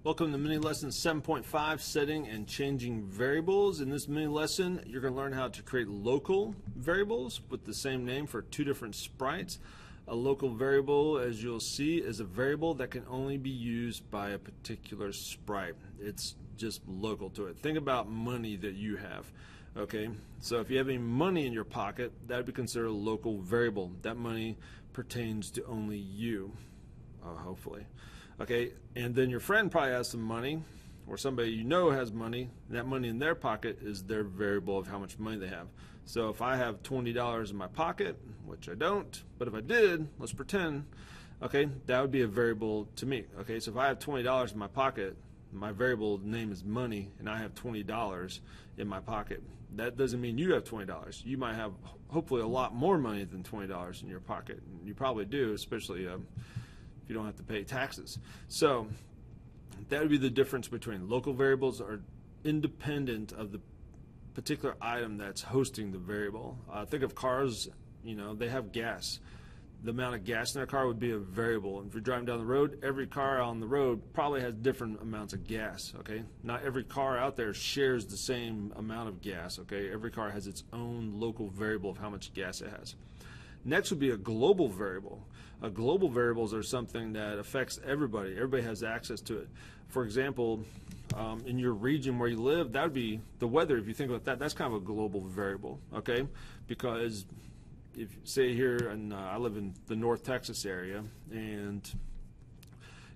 Welcome to mini lesson 7.5, setting and changing variables. In this mini lesson, you're going to learn how to create local variables with the same name for two different sprites. A local variable, as you'll see, is a variable that can only be used by a particular sprite. It's just local to it. Think about money that you have. Okay, so if you have any money in your pocket, that would be considered a local variable. That money pertains to only you, hopefully. Okay, and then your friend probably has some money, or somebody you know has money, and that money in their pocket is their variable of how much money they have. So if I have $20 in my pocket, which I don't, but if I did, let's pretend, okay, that would be a variable to me. Okay, so if I have $20 in my pocket, my variable name is money, and I have $20 in my pocket. That doesn't mean you have $20. You might have hopefully a lot more money than $20 in your pocket. You probably do, especially you don't have to pay taxes. So that would be the difference between local variables are independent of the particular item that's hosting the variable. Think of cars, you know, they have gas. The amount of gas in their car would be a variable. And if you're driving down the road, every car on the road probably has different amounts of gas, okay? Not every car out there shares the same amount of gas, okay? Every car has its own local variable of how much gas it has. Next would be a global variable. Global variables are something that affects everybody. Everybody has access to it. For example, in your region where you live, that would be the weather. If you think about that, that's kind of a global variable, okay? Because if say here, and I live in the North Texas area, and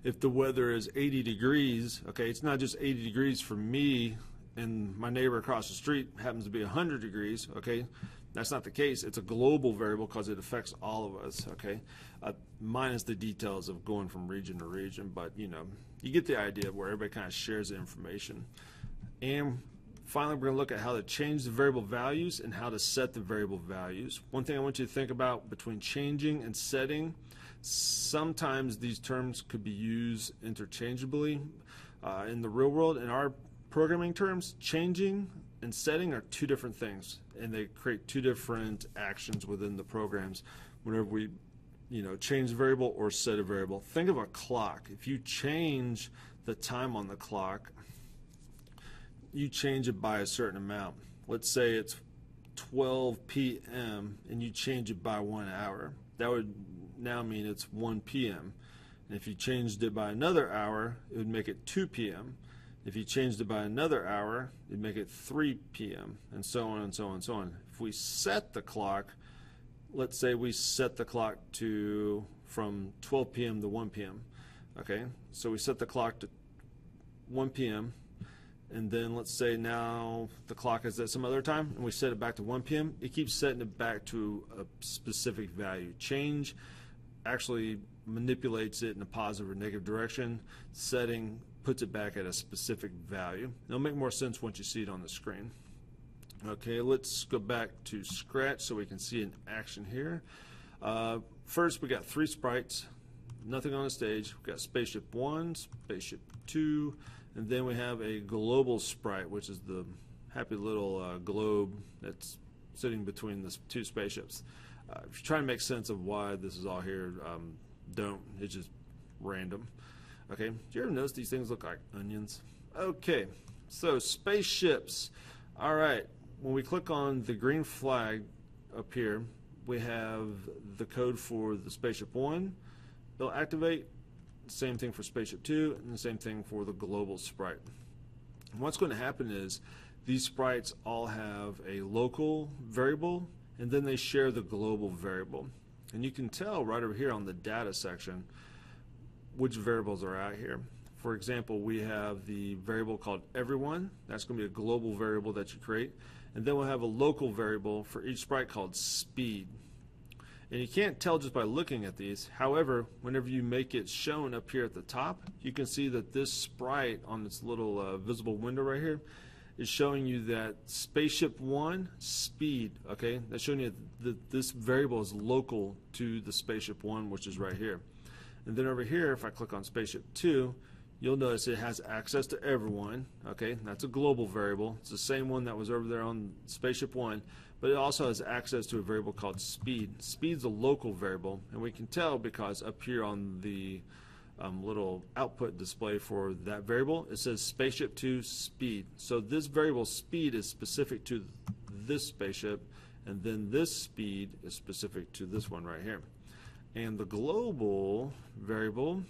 if the weather is 80 degrees, okay, it's not just 80 degrees for me and my neighbor across the street happens to be 100 degrees, okay? That's not the case. It's a global variable because it affects all of us, okay? Minus the details of going from region to region, but you know, you get the idea where everybody kind of shares the information. And finally, we're going to look at how to change the variable values and how to set the variable values. One thing I want you to think about between changing and setting, sometimes these terms could be used interchangeably in the real world. In our programming terms, changing and setting are two different things, and they create two different actions within the programs whenever we change a variable or set a variable. Think of a clock. If you change the time on the clock, you change it by a certain amount. Let's say it's 12 p.m. and you change it by 1 hour. That would now mean it's 1 p.m. And if you changed it by another hour, it would make it 2 p.m. If you changed it by another hour, it'd make it 3 p.m. and so on and so on and so on. If we set the clock, let's say we set the clock to from 12 p.m. to 1 p.m. Okay, so we set the clock to 1 p.m. and then let's say now the clock is at some other time and we set it back to 1 p.m. It keeps setting it back to a specific value. Change actually manipulates it in a positive or negative direction. Setting puts it back at a specific value. It'll make more sense once you see it on the screen. Okay, let's go back to Scratch so we can see an action here. First, we got three sprites, nothing on the stage. We've got Spaceship 1, Spaceship 2, and then we have a global sprite, which is the happy little globe that's sitting between the two spaceships. If you're trying to make sense of why this is all here, don't. It's just random. Okay, do you ever notice these things look like onions? Okay, so spaceships. All right, when we click on the green flag up here, we have the code for the Spaceship 1. It'll activate. Same thing for Spaceship 2, and the same thing for the global sprite. And what's going to happen is these sprites all have a local variable, and then they share the global variable. And you can tell right over here on the data section which variables are out here. For example, we have the variable called everyone. That's going to be a global variable that you create. And then we'll have a local variable for each sprite called speed. And you can't tell just by looking at these. However, whenever you make it shown up here at the top, you can see that this sprite on this little visible window right here is showing you that Spaceship 1 speed, okay? That's showing you that this variable is local to the Spaceship 1, which is right here. And then over here, if I click on Spaceship 2, you'll notice it has access to everyone, okay? That's a global variable. It's the same one that was over there on Spaceship 1, but it also has access to a variable called speed. Speed's a local variable, and we can tell because up here on the little output display for that variable. It says spaceship 2 speed. So this variable speed is specific to this spaceship, and then this speed is specific to this one right here. And the global variable,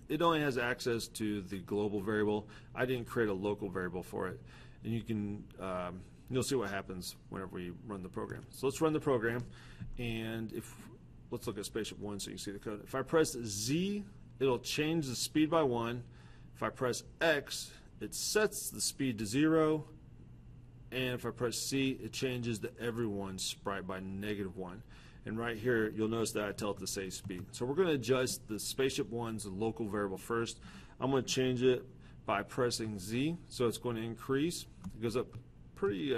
it only has access to the global variable. I didn't create a local variable for it. And you can, you'll see what happens whenever we run the program. So let's run the program, and let's look at spaceship 1 so you can see the code. If I press Z, it'll change the speed by 1. If I press X, it sets the speed to 0. And if I press C, it changes the everyone sprite by -1. And right here, you'll notice that I tell it to say speed. So we're going to adjust the spaceship 1's local variable first. I'm going to change it by pressing Z, so it's going to increase. It goes up pretty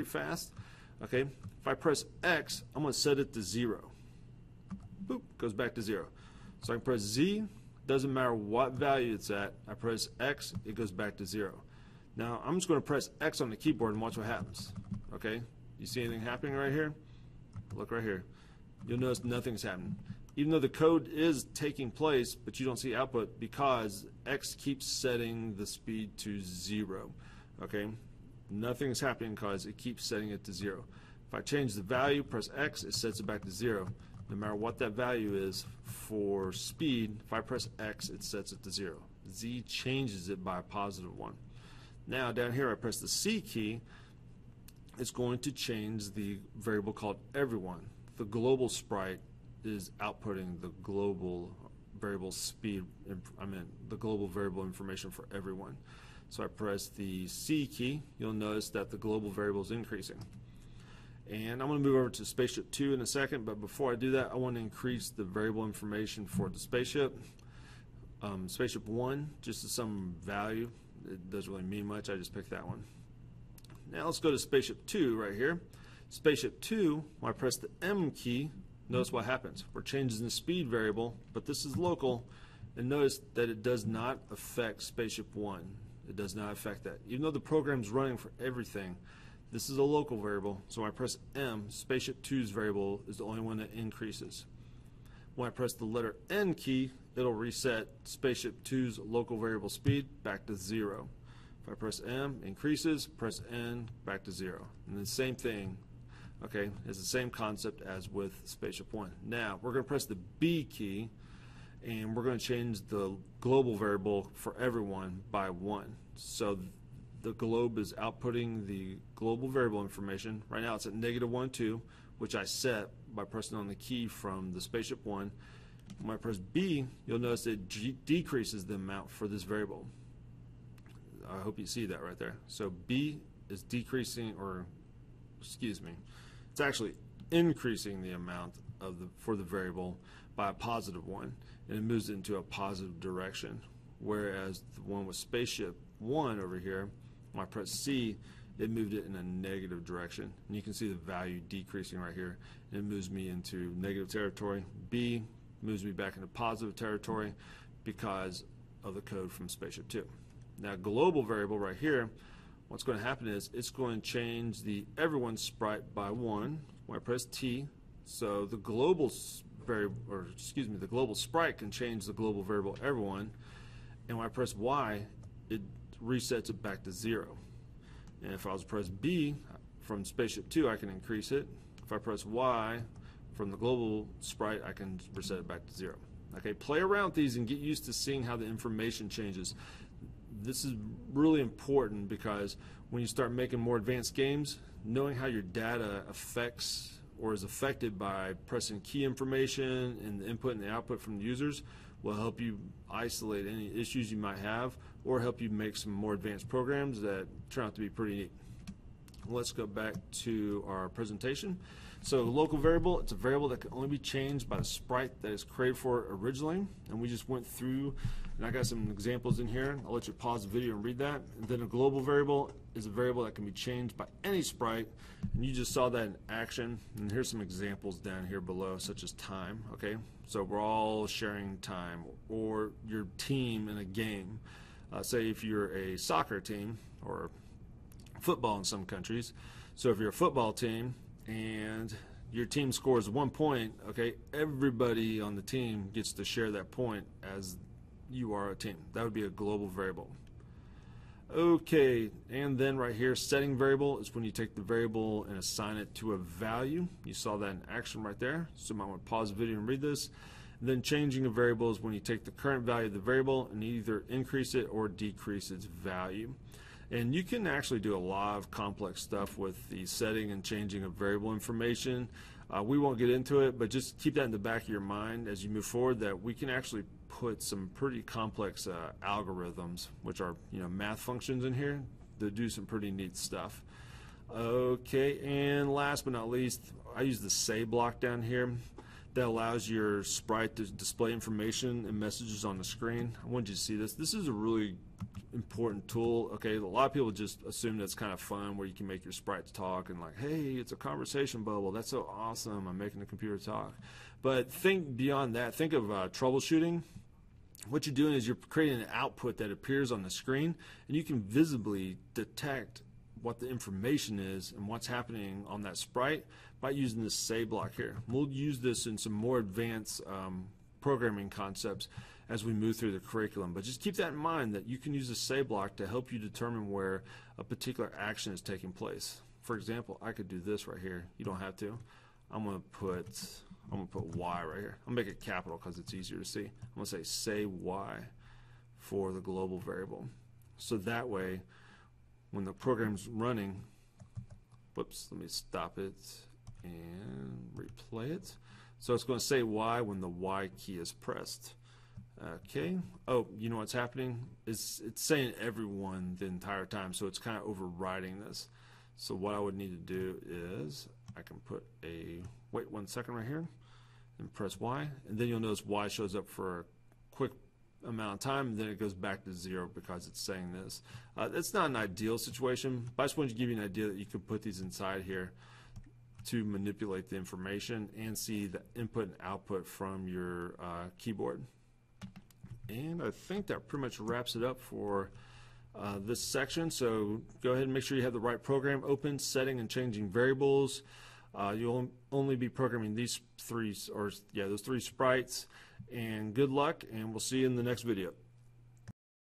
fast. Okay. If I press X, I'm going to set it to 0. Boop, goes back to 0. So I can press Z, doesn't matter what value it's at. I press X, it goes back to 0. Now I'm just going to press X on the keyboard and watch what happens. Okay, you see anything happening right here? Look right here. You'll notice nothing's happening. Even though the code is taking place, but you don't see output because X keeps setting the speed to 0. Okay, nothing's happening because it keeps setting it to 0. If I change the value, press X, it sets it back to 0. No matter what that value is for speed, if I press X, it sets it to 0. Z changes it by a +1. Now down here I press the C key, it's going to change the variable called everyone. The global sprite is outputting the global variable speed, the global variable information for everyone. So I press the C key, you'll notice that the global variable is increasing. And I'm going to move over to spaceship 2 in a second, but before I do that, I want to increase the variable information for the spaceship. Spaceship 1, just as some value. It doesn't really mean much, I just picked that one. Now let's go to spaceship 2 right here. Spaceship 2, when I press the M key, notice what happens. We're changing the speed variable, but this is local, and notice that it does not affect spaceship 1. It does not affect that. Even though the program's running for everything, this is a local variable, so when I press M, spaceship 2's variable is the only one that increases. When I press the letter N key, it'll reset spaceship 2's local variable speed back to 0. If I press M, increases, press N, back to 0. And the same thing, okay, it's the same concept as with spaceship 1. Now, we're going to press the B key, and we're going to change the global variable for everyone by 1. So the globe is outputting the global variable information. Right now it's at -1, 2, which I set by pressing on the key from the spaceship 1. When I press B, you'll notice it decreases the amount for this variable. I hope you see that right there. So B is decreasing, or excuse me, it's actually increasing the amount of for the variable by a +1, and it moves it into a positive direction. Whereas the one with spaceship 1 over here, when I press C, it moved it in a negative direction. And you can see the value decreasing right here. It moves me into negative territory. B moves me back into positive territory because of the code from spaceship 2. Now global variable right here, what's going to happen is it's going to change the everyone sprite by 1 when I press T. So the global the global sprite can change the global variable everyone, and when I press Y, it resets it back to 0. And if I was to press B from spaceship 2, I can increase it. If I press Y from the global sprite, I can reset it back to 0. Okay, play around with these and get used to seeing how the information changes. This is really important because when you start making more advanced games, knowing how your data affects or is affected by pressing key information and the input and the output from the users will help you isolate any issues you might have or help you make some more advanced programs that turn out to be pretty neat. Let's go back to our presentation. So local variable, it's a variable that can only be changed by the sprite that is created for it originally, and we just went through, and I got some examples in here. I'll let you pause the video and read that. And then a global variable is a variable that can be changed by any sprite, and you just saw that in action. And here's some examples down here below, such as time. Okay, so we're all sharing time, or your team in a game. Say if you're a soccer team, or football in some countries. So if you're a football team and your team scores 1 point, okay, everybody on the team gets to share that point as you are a team. That would be a global variable. Okay, and then right here, setting variable is when you take the variable and assign it to a value. You saw that in action right there, so you might want to pause the video and read this. And then changing a variable is when you take the current value of the variable and either increase it or decrease its value. And you can actually do a lot of complex stuff with the setting and changing of variable information. We won't get into it, but just keep that in the back of your mind as you move forward, that we can actually put some pretty complex algorithms, which are math functions in here, that do some pretty neat stuff. Okay, and last but not least, I use the say block down here. That allows your sprite to display information and messages on the screen. I want you to see this. This is a really important tool. Okay, a lot of people just assume that's kind of fun, where you can make your sprites talk and like, hey, it's a conversation bubble. That's so awesome. I'm making the computer talk. But think beyond that. Think of troubleshooting. What you're doing is you're creating an output that appears on the screen, and you can visibly detect what the information is and what's happening on that sprite by using this say block here. We'll use this in some more advanced programming concepts as we move through the curriculum, but just keep that in mind, that you can use the say block to help you determine where a particular action is taking place. For example, I could do this right here. You don't have to. I'm gonna put Y right here. I'll make it capital because it's easier to see. I'm gonna say Y for the global variable. So that way, when the program's running, whoops, let me stop it and replay it. So it's going to say Y when the Y key is pressed. Okay. Oh, you know what's happening? It's saying everyone the entire time, so it's kind of overriding this. So what I would need to do is I can put wait 1 second right here and press Y, and then you'll notice Y shows up for a quick amount of time, and then it goes back to 0 because it's saying this. That's not an ideal situation, but I just wanted to give you an idea that you could put these inside here to manipulate the information and see the input and output from your keyboard. And I think that pretty much wraps it up for this section. So go ahead and make sure you have the right program open, setting and changing variables. You'll only be programming those three sprites. And good luck, and we'll see you in the next video.